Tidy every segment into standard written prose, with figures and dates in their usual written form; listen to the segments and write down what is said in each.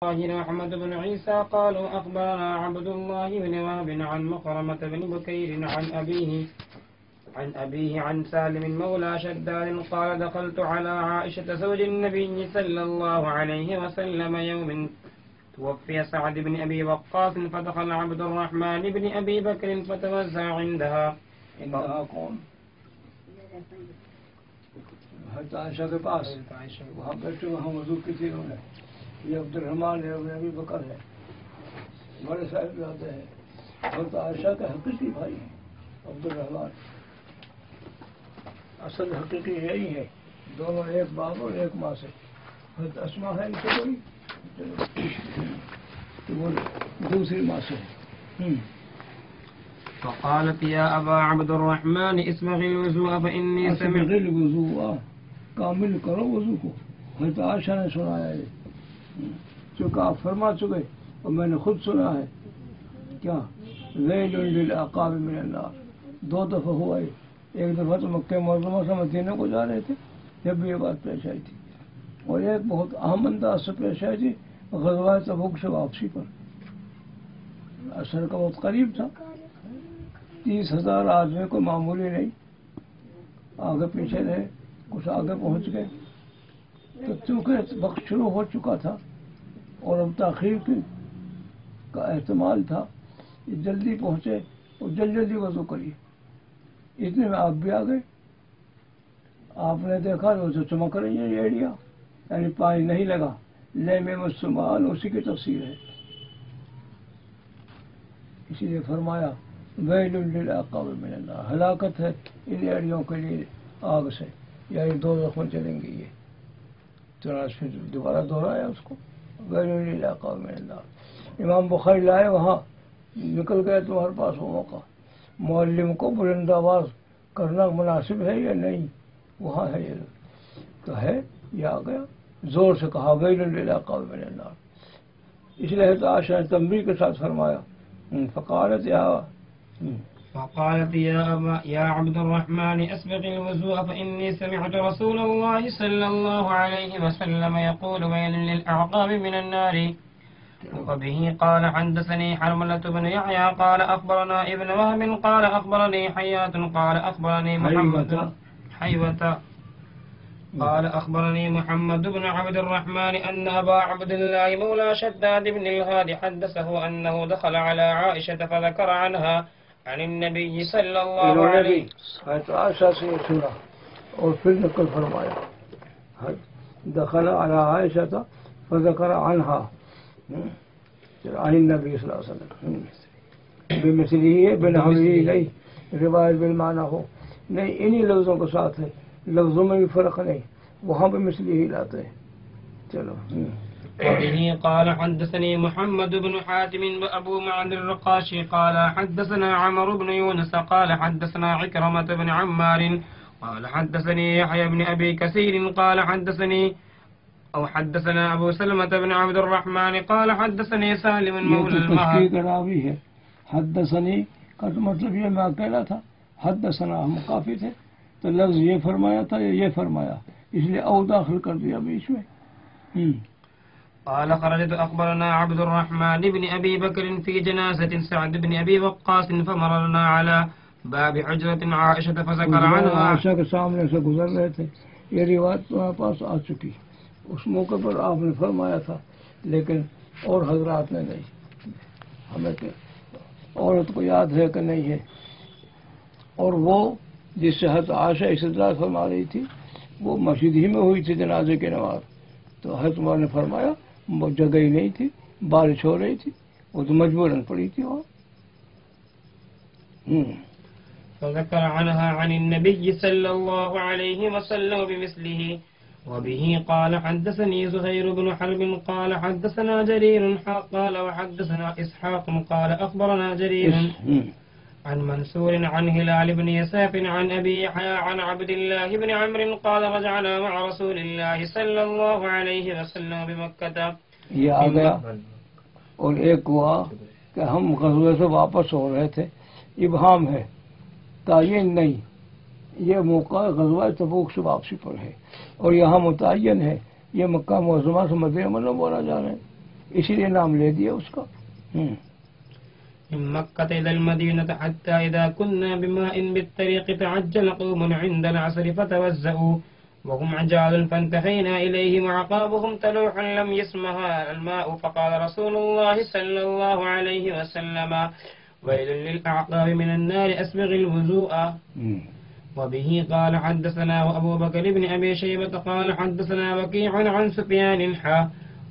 محمد بن عيسى قالوا أخبرنا عبد الله بن وهب عن مخرمة بن بكير عن أبيه عن سالم مولى شداد قال دخلت على عائشة زوج النبي صلى الله عليه وسلم يوم توفي سعد بن أبي وقاص فدخل عبد الرحمن بن أبي بكر فتوزع عندها کون عائشہ کے پاس وہاں بیٹھے وہاں وضو کسی نے یہ عبد الرحمن ہے ابی بکر ہے بڑے صاحب جاتے ہیں حضرت عائشہ کے حقیقی بھائی ہیں عبد الرحمن اصل حقیقی یہی ہے دونوں ایک باپ اور ایک ماں سے حضرت اسما ہے ان سے کوئی تو وہ دوسری ماں سے ہے فقالت يا أبا عبد الرحمن اسبغ الوضوء فإني سمعت الوضوء کامل کرو وضو کو حضرت عائشہ نے سنایا ہے چونکہ آپ فرما چکے اور میں نے خود سنا ہے کیا ویل للعقاب من النار دو دفعہ ہوا ہے ایک دفعہ تو مکہ معظمہ سے مدینہ کو جا رہے تھے جب بھی یہ بات پیش آئی تھی اور ایک بہت اہم انداز سے پیش آئی تھی غزوہ تبوک سے واپسی پر اثر کا بہت قریب تھا 30,000 آدمی کو معمولی نہیں آگے پیچھے رہے کچھ آگے پہنچ گئے تو چونکہ وقت شروع ہو چکا تھا اور اب تاخیر کا احتمال تھا جلدی پہنچے اور جلدی وضو کریے اتنے میں آپ بھی آ گئے آپ نے دیکھا تو چمک رہی ہے ایڑیا یعنی پانی نہیں لگا لے میں مسلمان اسی کی تفسیر ہے اسی لیے فرمایا ویل للعقاب من النار ہلاکت ہے ان ایڑیوں کے لیے آگ سے یعنی دو زخم چلیں گے یہ چنانچہ پھر دوبارہ دہرایا اس کو ویل للعقاب من النار امام بخاری لائے وہاں نکل گئے تمہارے پاس وہ موقع معلم کو بلند آواز کرنا مناسب ہے یا نہیں وہاں ہے یہ تو ہے یہ آ گیا زور سے کہا ویل للعقاب من النار اس لیے تو عائشہ نے تنبیہ کے ساتھ فرمایا فقالت يا عبد الرحمن أسبغ الوضوء فإني سمعت رسول الله صلى الله عليه وسلم يقول ويل للأعقاب من النار وبه قال حدثني حرملة بن يحيى قال أخبرنا ابن وهب قال أخبرني حيات قال أخبرني محمد حيوة قال أخبرني محمد بن عبد الرحمن أن أبا عبد الله مولى شداد بن الهاد حدثه أنه دخل على عائشة فذكر عنها عن النبي صلى الله عليه وسلم عائشہ سے سنا اور پھر نقل فرمایا دخل على عائشة فذكر عنها عن النبي صلی اللہ علیہ وسلم بمثله بنحوه إليه روایت بالمعنى ہو نہیں انہی لفظوں کے ساتھ ہے لفظوں میں بھی فرق نہیں وہاں پہ مثل ہی لاتے ہیں چلو وبه قال حدثني محمد بن حاتم وأبو معن الرقاشي قال حدثنا عمرو بن يونس قال حدثنا عكرمة بن عمار قال حدثني يحيى بن أبي كثير قال حدثنا أبو سلمة بن عبد الرحمن قال حدثني سالم مولى المهاجر ہے حدثني کا مطلب یہ میں اکیلا تھا حدثنا ہم کافی تھے تو لفظ یہ فرمایا تھا یہ فرمایا اس لیے او داخل کر دیا بیچ میں قال خرجت أخبرنا عبد الرحمن بن أبي بكر في جنازة سعد بن أبي وقاص فمررنا على باب حجرة عائشة فذكر عنها عائشہ کے سامنے سے گزر رہے تھے یہ روایت تمہارے پاس آ چکی اس موقع پر آپ نے فرمایا تھا لیکن اور حضرات نے نہیں ہمیں کہ عورت کو یاد ہے کہ نہیں ہے اور وہ جس سے حضرت عائشہ استدلال فرما رہی تھی وہ مسجد ہی میں ہوئی تھی جنازے کی نماز تو حضرت عمر نے فرمایا وہ جگہ ہی نہیں تھی بارش ہو رہی تھی وہ تو مجبوراً پڑی تھی وہاں فذكر عنها عن النبي صلى الله عليه وسلم بمثله وبه قال حدثني زهير بن حرب قال حدثنا جرير قال وحدثنا إسحاق قال أخبرنا جرير عن منصور عن هلال بن يساف عن أبي يحيى عن عبد الله بن عمرو قال رجعنا مع رسول الله صلى الله عليه وسلم بمكة یہ آ گیا اور ایک ہوا کہ ہم غزوے سے واپس ہو رہے تھے ابہام ہے تعین نہیں یہ موقع غزوہ تبوک سے واپسی پر ہے اور یہاں متعین ہے یہ مکہ معظمہ سے مدینہ منورہ جا رہے ہیں اسی لیے نام لے دیا اس کا. من مكة إلى المدينة حتى إذا كنا بماء بالطريق تعجل قوم عند العصر فتوزأوا وهم عجال فانتهينا إليهم وعقابهم تلوح لم يسمها الماء فقال رسول الله صلى الله عليه وسلم ويل للأعقاب من النار أسبغ الوضوء. وبه قال حدثنا وأبو بكر بن أبي شيبة قال حدثنا وكيع عن سفيان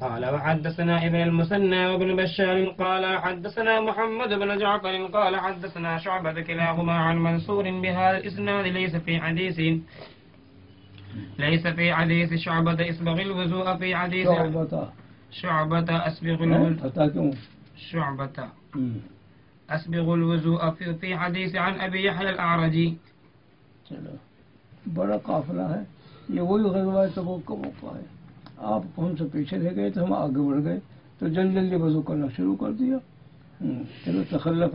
قال وحدثنا ابن المثنى وابن بشار قال حدثنا محمد بن جعفر قال حدثنا شعبة كلاهما عن منصور بهذا الإسناد ليس في حديث شعبة أسبغ الوضوء في حديث شعبة أسبغ الوضوء شعبة أسبغ الوضوء في حديث عن أبي يحيى الأعرجي. چلو بڑا قافلہ ہے یہ، وہی غزوہ تبوک کا موقع ہے. آپ ہم سے پیچھے رہ گئے تو ہم آگے بڑھ گئے تو جلدی جلدی وضو کرنا شروع کر دیا. چلو تخلف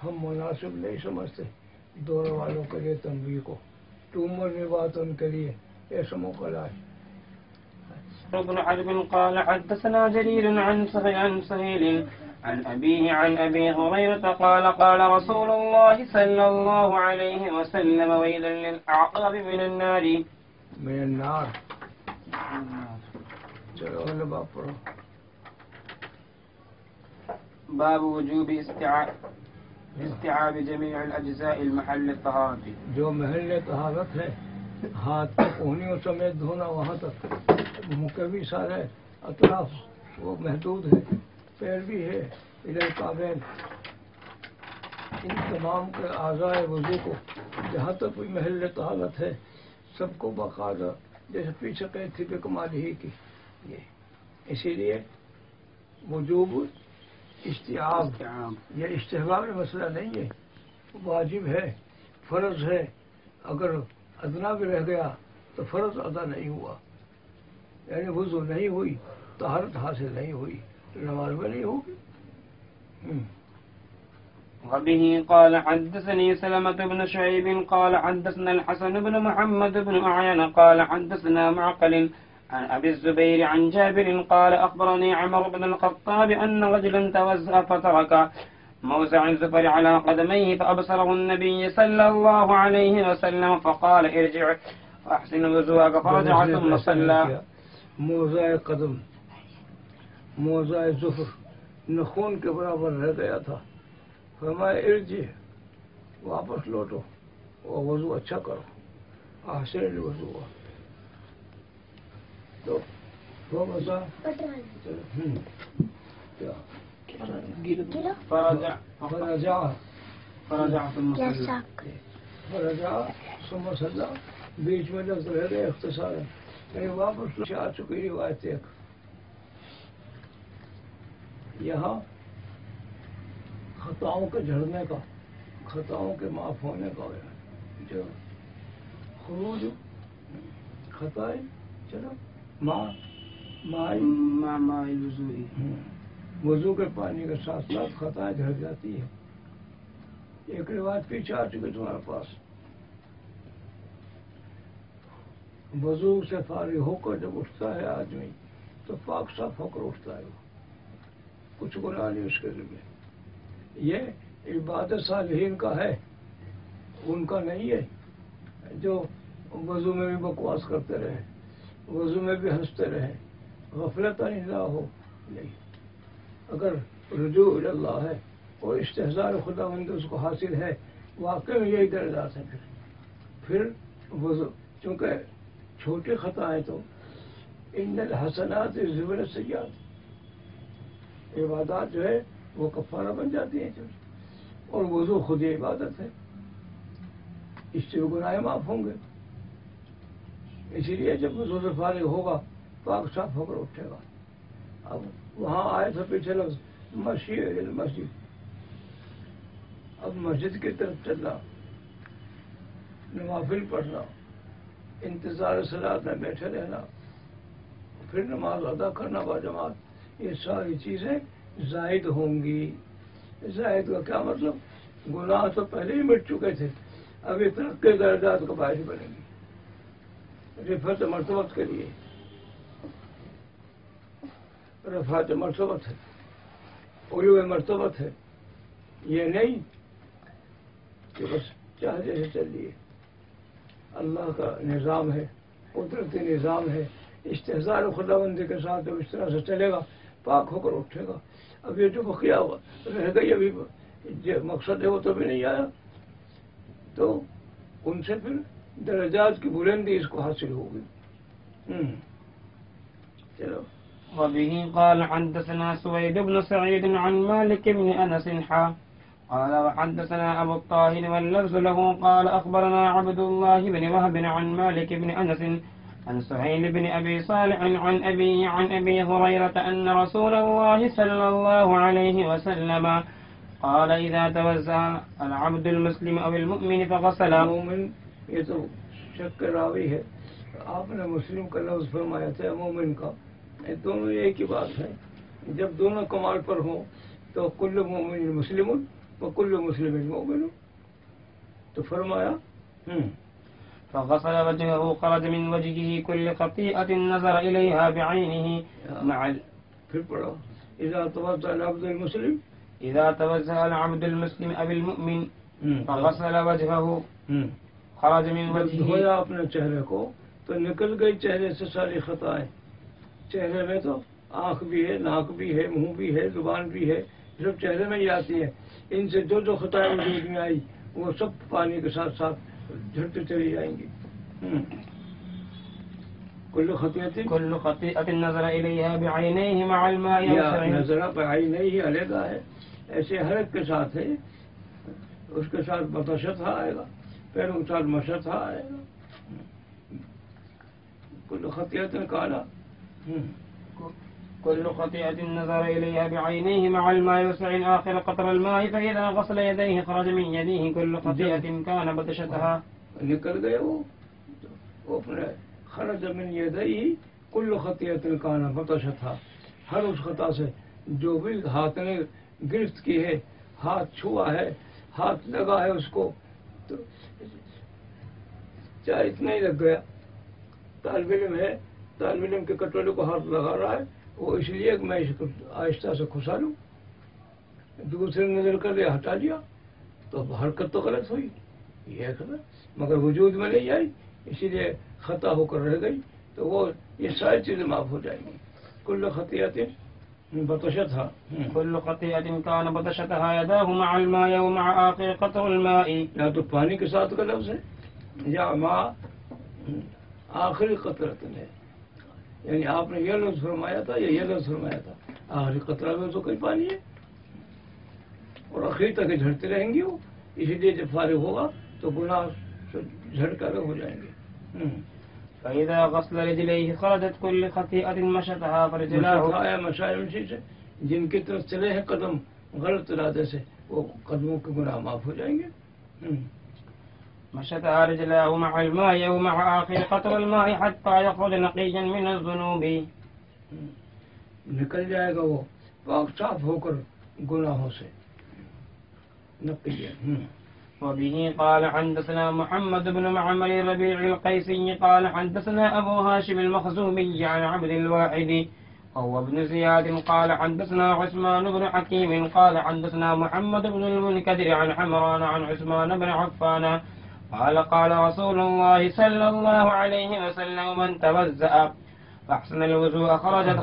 ہم مناسب نہیں سمجھتے دونوں والوں کے لیے تنبیہ کو، تو عمر میں بات ان کے لیے ایسا موقع لائے. ابن حرب قال حدثنا جرير عن سهيل عن أبيه عن أبي هريرة قال قال رسول الله صلى الله عليه وسلم ويل للأعقاب من النار. چلو باب پڑھو. باب وجوب استيعاب جميع الأجزاء المحل الطهارة. جو محل طہارت ہے ہاتھ کی کوہنیوں سمیت دھونا وہاں تک، منہ کے بھی سارے اطراف وہ محدود ہے، پیر بھی ہے، ادھر کعبین، ان تمام کے اعضاء وضو کو جہاں تک کوئی محل طہارت ہے سب کو باقاعدہ جیسے پیچھے قید تھی بکمال ہی کی. اسی لیے وجوب استیعاب یہ استحباب میں مسئلہ نہیں ہے، واجب ہے، فرض ہے. اگر ادنا بھی رہ گیا تو فرض ادا نہیں ہوا، یعنی وضو نہیں ہوئی، طہارت حاصل نہیں ہوئی، نماز میں نہیں ہوگی. وبه قال حدثني سلمة بن شعيب قال حدثنا الحسن بن محمد بن أعين قال حدثنا معقل عن أبي الزبير عن جابر قال أخبرني عمر بن الخطاب أن رجلا توزأ فترك موزع الزفر على قدميه فأبصره النبي صلى الله عليه وسلم فقال ارجع فأحسن وضوءك فرجع ثم صلى. موزع قدم، موزع الزفر نخون کے برابر رہ گیا تھا، فرمایا ارجع واپس لوٹو اور وضو اچھا کرو. احسن الوضو تو فرجع ثم صلى. بیچ میں لفظ رہ گئے اختصار، یعنی واپس آ چکی روایت ایک. یہاں خطاؤں کے جھڑنے کا، خطاؤں کے معاف ہونے کا جو خروج خطائے، چلو وضو کے پانی کے ساتھ ساتھ خطائیں جھڑ جاتی ہے. ایک روایت پیچھے آ چکی تمہارے پاس، وضو سے فارغ ہو کر جب اٹھتا ہے آدمی تو پاک صاف ہو کر اٹھتا ہے، وہ کچھ گناہ نہیں اس کے ذمہ. یہ عبادت صالحین کا ہے، ان کا نہیں ہے جو وضو میں بھی بکواس کرتے رہے، وضو میں بھی ہنستے رہے، غفلت نہ ہو. نہیں، اگر رجوع اللہ ہے اور استحضار خدا مند اس کو حاصل ہے، واقعی میں یہی درجات ہیں. پھر وضو، چونکہ چھوٹی خطائیں تو ان الحسنات یذہبن السیئات، عبادات جو ہے وہ کفارہ بن جاتی ہیں، اور وضو خود ہی عبادت ہے، اس سے گناہ معاف ہوں گے. اسی لیے جب وضو سے فارغ ہوگا پاک صاف ہو کر اٹھے گا. اب وہاں آئے تو پیچھے لفظ مسجد، اب مسجد کی طرف چلنا، نوافل پڑھنا، انتظار صلاۃ میں بیٹھے رہنا، پھر نماز ادا کرنا باجماعت، یہ ساری چیزیں زائد ہوں گی. زائد کا کیا مطلب؟ گناہ تو پہلے ہی مٹ چکے تھے، ابھی ترقی درجات کو باعث بنے گی، رفعت مرتبت کے لیے. رفعت مرتبت ہے، علو مرتبت ہے، یہ نہیں کہ بس چاہے جیسے چل لیے۔ اللہ کا نظام ہے، قدرتی نظام ہے، استحضار خدا بندی کے ساتھ جب اس طرح سے چلے گا پاک ہو کر اٹھے گا۔ اب یہ جو بقیہ ہوا رہ گئی، ابھی جو مقصد ہے وہ تو بھی نہیں آیا، تو ان سے پھر درجات کی بلندی اس کو حاصل ہوگی۔ چلو وبه قال حدثنا سويد بن سعيد عن مالك بن أنس قال وحدثنا أبو الطاهر واللفظ له قال أخبرنا عبد الله بن وهب عن مالك بن أنس عن سهيل بن أبي صالح عن أبي هريرة أن رسول الله صلى الله عليه وسلم قال إذا توزع العبد المسلم أو المؤمن فغسل۔ مومن یہ تو شک راوی ہے، آپ نے مسلم کا لفظ فرمایا تھا، مومن کا، دونوں ایک ہی بات ہے۔ جب دونوں کمال پر ہوں تو کل مومن مسلم و کل مسلم مومن، تو فرمایا فغسل وجهه خرج من وجهه كل خطيئة نظر إليها بعينه مع پھر پڑھو اذا توضأ العبد المسلم، إذا توزع العبد المسلم أو المؤمن فغسل وجهه خرج من جب وجهه۔ دھویا اپنے چہرے کو تو نکل گئی چہرے سے ساری خطائیں۔ چہرے میں تو آنکھ بھی ہے، ناک بھی ہے، منہ بھی ہے، زبان بھی ہے، سب چہرے میں ہی آتی ہے۔ ان سے جو خطائیں وجود میں آئی وہ سب پانی کے ساتھ ساتھ جھڑتے چلی جائیں گی۔ کل خطيئة نظر إليها بعينيه مع الماء نظرہ پہ آئی نہیں ہی علیحدہ ہے، ایسے ہر ایک کے ساتھ ہے، اس کے ساتھ بطشت آئے گا، پیروں کے ساتھ مشت آئے گا۔ کل خطیت کالا كل خطيئة نظر إليها بعينيه مع الماء وسع آخر قطر الماء فإذا غسل يديه خرج من يديه كل خطيئة كان بدشتها۔ نکل گئے وہ اپنے خرج من یدیہ کل خطیت کان بطشتھا، ہر اس خطا سے جو بھی ہاتھ نے گرفت کی ہے، ہاتھ چھوا ہے، ہاتھ لگا ہے اس کو، تو چاہے اتنا ہی لگ گیا۔ طالب علم ہے، طالب علم کے کٹورے کو ہاتھ لگا رہا ہے، وہ اس لیے کہ میں اس کو آہستہ سے کھسا لوں، دوسرے نظر کر لیا ہٹا لیا تو حرکت تو غلط ہوئی، یہ غلط، مگر وجود میں نہیں آئی، اسی لیے خطا ہو کر رہ گئی، تو وہ یہ ساری چیزیں معاف ہو جائیں گی۔ کل خطیئت بطشتھا، كل خطيئة كان بدشتها يداه مع الماء ومع آخر قطر الماء۔ یا تو پانی کے ساتھ کا لفظ ہے یا ماں آخری قطرت ہے، یعنی آپ نے یہ لفظ فرمایا تھا یا یہ لفظ فرمایا تھا، آخری قطرہ میں تو کوئی پانی ہے اور آخری تک جھڑتے رہیں گے وہ، اسی لیے جب فارغ ہوگا تو گناہ جھڑ کر ہو جائیں گے۔ فإذا غسل رجليه خرجت كل خطيئة مشتها فرجلاه۔ مشاعر سے جن کی طرف چلے ہیں قدم غلط ارادے سے، وہ قدموں کے گناہ معاف ہو جائیں گے۔ مشتها رجلاه مع الماء ومع آخر قطر الماء حتى يخرج نقيا من الذنوب۔ نکل جائے گا وہ پاک صاف ہو کر گناہوں سے، نقیہ۔ وبه قال حدثنا محمد بن معمر الربيع القيسي قال حدثنا أبو هاشم المخزومي عن عبد الواحد وهو ابن زياد قال حدثنا عثمان بن حكيم قال حدثنا محمد بن المنكدر عن حمران عن عثمان بن عفان قال قال رسول الله صلى الله عليه وسلم من توزأ فأحسن الوضوء خرجت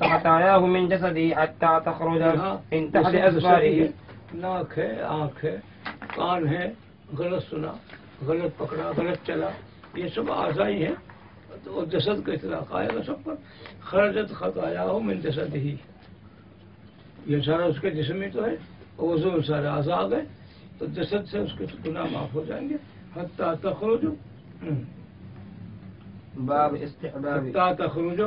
خطاياه من جسده حتى تخرج من تحت أظفاره۔ ناک ہے، آنکھ ہے، کان ہے، غلط سنا، غلط پکڑا، غلط چلا، یہ سب اعضائی ہیں، تو جسد کا اطلاق آئے گا سب پر۔ خرجت خطاياه من جسده، یہ سارا اس کے جسم میں تو ہے، وضو میں سارے اعضاء آ گئے تو جسد سے اس کے گناہ معاف ہو جائیں گے۔ حتی تخرج، باب استحباب حتی تخرج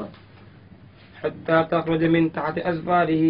حتى تخرج من تحت أظفاره